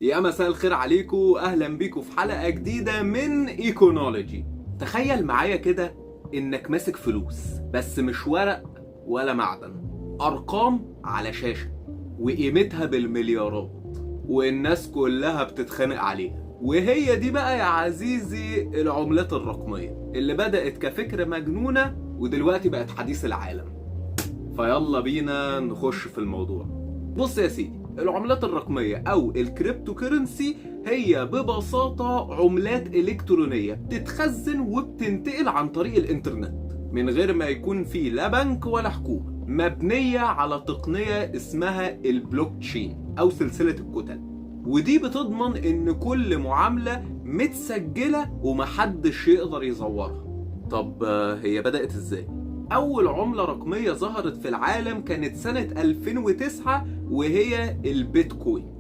يا مساء الخير عليكم، اهلا بيكم في حلقة جديدة من ايكونولوجي. تخيل معايا كده انك ماسك فلوس، بس مش ورق ولا معدن، ارقام على شاشة وقيمتها بالمليارات، والناس كلها بتتخانق عليها. وهي دي بقى يا عزيزي العملات الرقمية اللي بدأت كفكرة مجنونة ودلوقتي بقت حديث العالم. فيلا بينا نخش في الموضوع. بص يا سيدي، العملات الرقمية أو الكريبتو كورنسي هي ببساطة عملات إلكترونية بتتخزن وبتنتقل عن طريق الإنترنت من غير ما يكون في لا بنك ولا حكومة، مبنية على تقنية اسمها البلوك تشين أو سلسلة الكتل. ودي بتضمن إن كل معاملة متسجلة ومحدش يقدر يزورها. طب هي بدأت إزاي؟ أول عملة رقمية ظهرت في العالم كانت سنة 2009 وهي البيتكوين،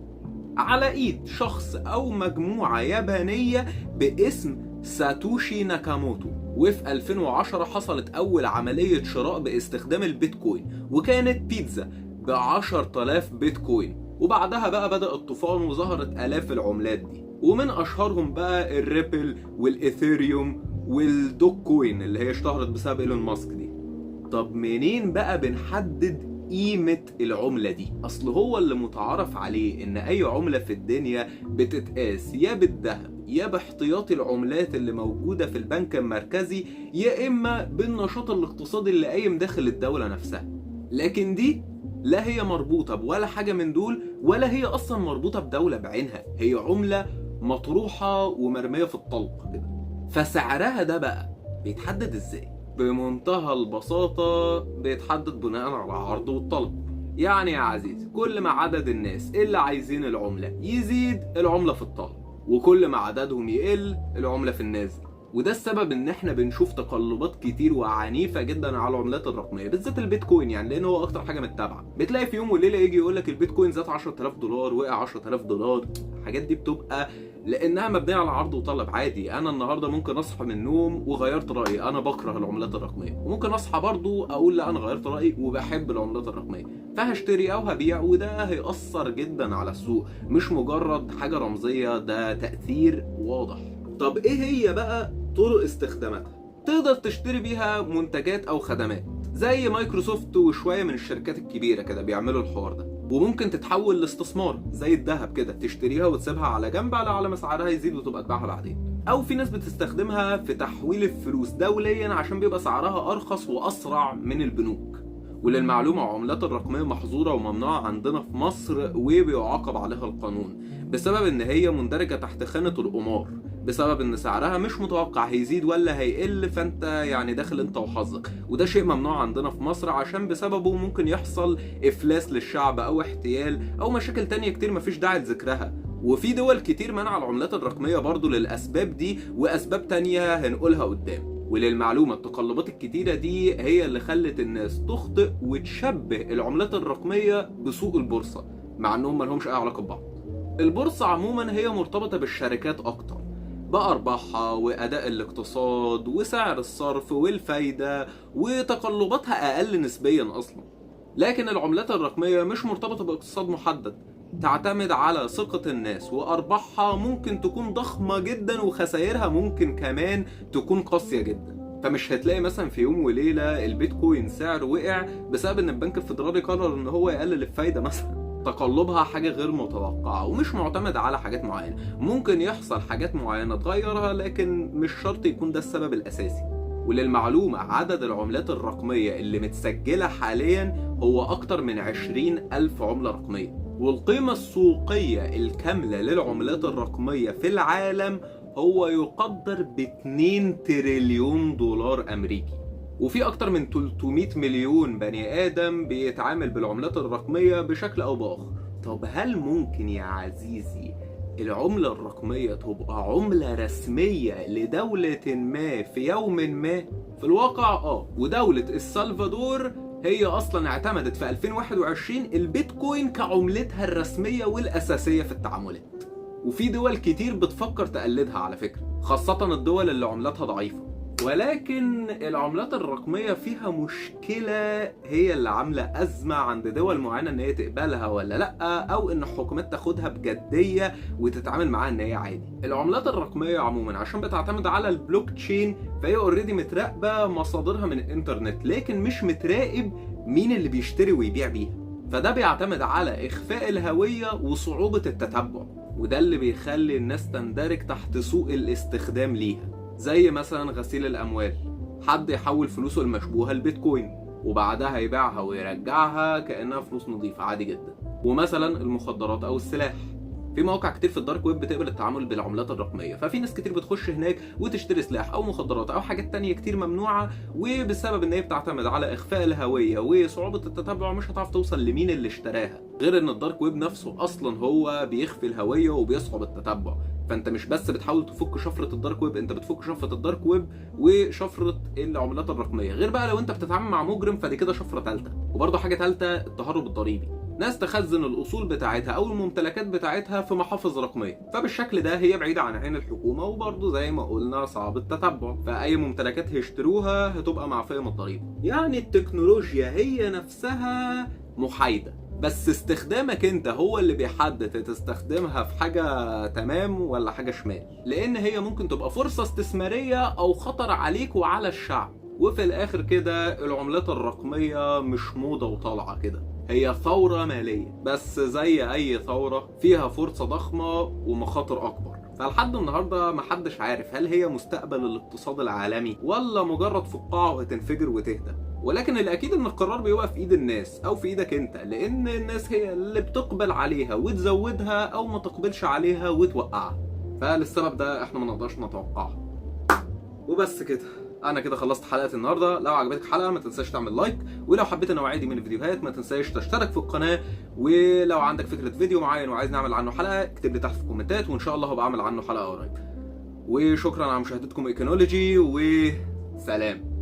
على إيد شخص أو مجموعة يابانية باسم ساتوشي ناكاموتو. وفي 2010 حصلت أول عملية شراء باستخدام البيتكوين، وكانت بيتزا ب10,000 بيتكوين. وبعدها بقى بدأ الطوفان وظهرت آلاف العملات دي، ومن أشهرهم بقى الريبل والإيثيريوم والدوك كوين اللي هي اشتهرت بسبب إيلون ماسك دي. طب منين بقى بنحدد قيمة العملة دي؟ أصل هو اللي متعارف عليه إن أي عملة في الدنيا بتتقاس يا بالذهب يا باحتياطي العملات اللي موجودة في البنك المركزي، يا إما بالنشاط الاقتصادي اللي قايم داخل الدولة نفسها. لكن دي لا هي مربوطة بولا حاجة من دول، ولا هي أصلا مربوطة بدولة بعينها، هي عملة مطروحة ومرمية في الطلق كده. فسعرها ده بقى بيتحدد إزاي؟ بمنتهى البساطة بيتحدد بناء على العرض والطلب. يعني يا عزيزي، كل ما عدد الناس اللي عايزين العملة يزيد، العملة في الطلب، وكل ما عددهم يقل، العملة في النازل. وده السبب ان احنا بنشوف تقلبات كتير وعنيفة جدا على العملات الرقمية، بالذات البيتكوين، يعني لان هو اكتر حاجة متابعة. بتلاقي في يوم وليلة يجي يقولك البيتكوين زاد $10,000، وقع $10,000. الحاجات دي بتبقى لانها مبنيه على عرض وطلب. عادي، انا النهارده ممكن اصحى من النوم وغيرت رايي، انا بكره العملات الرقميه، وممكن اصحى برضو اقول لا انا غيرت رايي وبحب العملات الرقميه، فهشتري او هبيع. وده هيأثر جدا على السوق، مش مجرد حاجه رمزيه، ده تأثير واضح. طب ايه هي بقى طرق استخداماتها؟ تقدر تشتري بيها منتجات او خدمات زي مايكروسوفت وشويه من الشركات الكبيره كده بيعملوا الحوار ده. وممكن تتحول لاستثمار زي الذهب كده، تشتريها وتسيبها على جنب على ما سعرها يزيد وتبقى تبيعها بعدين. او في ناس بتستخدمها في تحويل الفلوس دوليا عشان بيبقى سعرها ارخص واسرع من البنوك. وللمعلومة، العملات الرقمية محظورة وممنوعة عندنا في مصر، وبيعاقب عليها القانون بسبب ان هي مندرجة تحت خانة القمار، بسبب ان سعرها مش متوقع هيزيد ولا هيقل، فانت يعني داخل انت وحظك. وده شيء ممنوع عندنا في مصر، عشان بسببه ممكن يحصل افلاس للشعب او احتيال او مشاكل تانية كتير مفيش داعي لذكرها. وفي دول كتير منع العملات الرقمية برضو للاسباب دي، واسباب تانية هنقولها قدام. وللمعلومة، التقلبات الكتيرة دي هي اللي خلت الناس تخطئ وتشبه العملات الرقمية بسوق البورصة، مع انهم ملهمش اي علاقة ببعض. البورصة عموما هي مرتبطة بالشركات اكتر، بأرباحها وأداء الاقتصاد وسعر الصرف والفايدة، وتقلباتها أقل نسبيا أصلا. لكن العملات الرقمية مش مرتبطة باقتصاد محدد، تعتمد على ثقة الناس، وأرباحها ممكن تكون ضخمة جدا وخسائرها ممكن كمان تكون قاسية جدا. فمش هتلاقي مثلا في يوم وليلة البيتكوين سعر وقع بسبب ان البنك الفيدرالي قرر ان هو يقلل الفايدة مثلا. تقلبها حاجة غير متوقعة ومش معتمد على حاجات معينة، ممكن يحصل حاجات معينة تغيرها، لكن مش شرط يكون ده السبب الأساسي. وللمعلومة، عدد العملات الرقمية اللي متسجلة حاليا هو أكتر من 20,000 عملة رقمية. والقيمة السوقية الكاملة للعملات الرقمية في العالم هو يقدر ب2 تريليون دولار أمريكي. وفي أكتر من 300 مليون بني آدم بيتعامل بالعملات الرقمية بشكل أو بآخر. طب هل ممكن يا عزيزي العملة الرقمية تبقى عملة رسمية لدولة ما في يوم ما؟ في الواقع ودولة السلفادور هي أصلا اعتمدت في 2021 البيتكوين كعملتها الرسمية والأساسية في التعاملات. وفي دول كتير بتفكر تقلدها على فكرة، خاصة الدول اللي عملتها ضعيفة. ولكن العملات الرقمية فيها مشكلة هي اللي عاملة أزمة عند دول معينة إن هي تقبلها ولا لأ، أو إن الحكومات تاخدها بجدية وتتعامل معاها إن هي عادي. العملات الرقمية عموما عشان بتعتمد على البلوك تشين فهي اوريدي متراقبة مصادرها من الإنترنت، لكن مش متراقب مين اللي بيشتري ويبيع بيها. فده بيعتمد على إخفاء الهوية وصعوبة التتبع، وده اللي بيخلي الناس تندرج تحت سوء الاستخدام ليها. زي مثلا غسيل الأموال، حد يحول فلوسه المشبوهة البيتكوين وبعدها يبيعها ويرجعها كأنها فلوس نظيفة عادي جدا. ومثلا المخدرات أو السلاح، في مواقع كتير في الدارك ويب بتقبل التعامل بالعملات الرقميه، ففي ناس كتير بتخش هناك وتشتري سلاح او مخدرات او حاجات تانية كتير ممنوعه، وبسبب ان هي بتعتمد على اخفاء الهويه وصعوبه التتبع مش هتعرف توصل لمين اللي اشتراها. غير ان الدارك ويب نفسه اصلا هو بيخفي الهويه وبيصعب التتبع، فانت مش بس بتحاول تفك شفره الدارك ويب، انت بتفك شفره الدارك ويب وشفره العملات الرقميه. غير بقى لو انت بتتعامل مع مجرم فدي كده شفره ثالثه. وبرده حاجه ثالثه، التهرب الضريبي، ناس تخزن الاصول بتاعتها او الممتلكات بتاعتها في محافظ رقميه، فبالشكل ده هي بعيده عن عين الحكومه، وبرضه زي ما قلنا صعب التتبع، فاي ممتلكات هيشتروها هتبقى معفيه من الضريبه. يعني التكنولوجيا هي نفسها محايده، بس استخدامك انت هو اللي بيحدد تستخدمها في حاجه تمام ولا حاجه شمال، لان هي ممكن تبقى فرصه استثماريه او خطر عليك وعلى الشعب. وفي الاخر كده العملات الرقميه مش موضه وطالعه كده، هي ثورة مالية، بس زي أي ثورة فيها فرصة ضخمة ومخاطر أكبر. فلحد النهاردة محدش عارف هل هي مستقبل الاقتصاد العالمي ولا مجرد فقاعة وهتنفجر وتهدى. ولكن الأكيد إن القرار بيبقى في إيد الناس أو في إيدك أنت، لأن الناس هي اللي بتقبل عليها وتزودها أو ما تقبلش عليها وتوقعها. فللسبب ده إحنا ما نقدرش نتوقعها. وبس كده، انا كده خلصت حلقه النهارده. لو عجبتك الحلقه ما تنساش تعمل لايك، ولو حبيت النوعيه دي من الفيديوهات ما تنساش تشترك في القناه، ولو عندك فكره فيديو معين وعايز نعمل عنه حلقه اكتب لي تحت في الكومنتات وان شاء الله هبقى اعمل عنه حلقه قريب. وشكرا على مشاهدتكم ايكونولوجي، وسلام.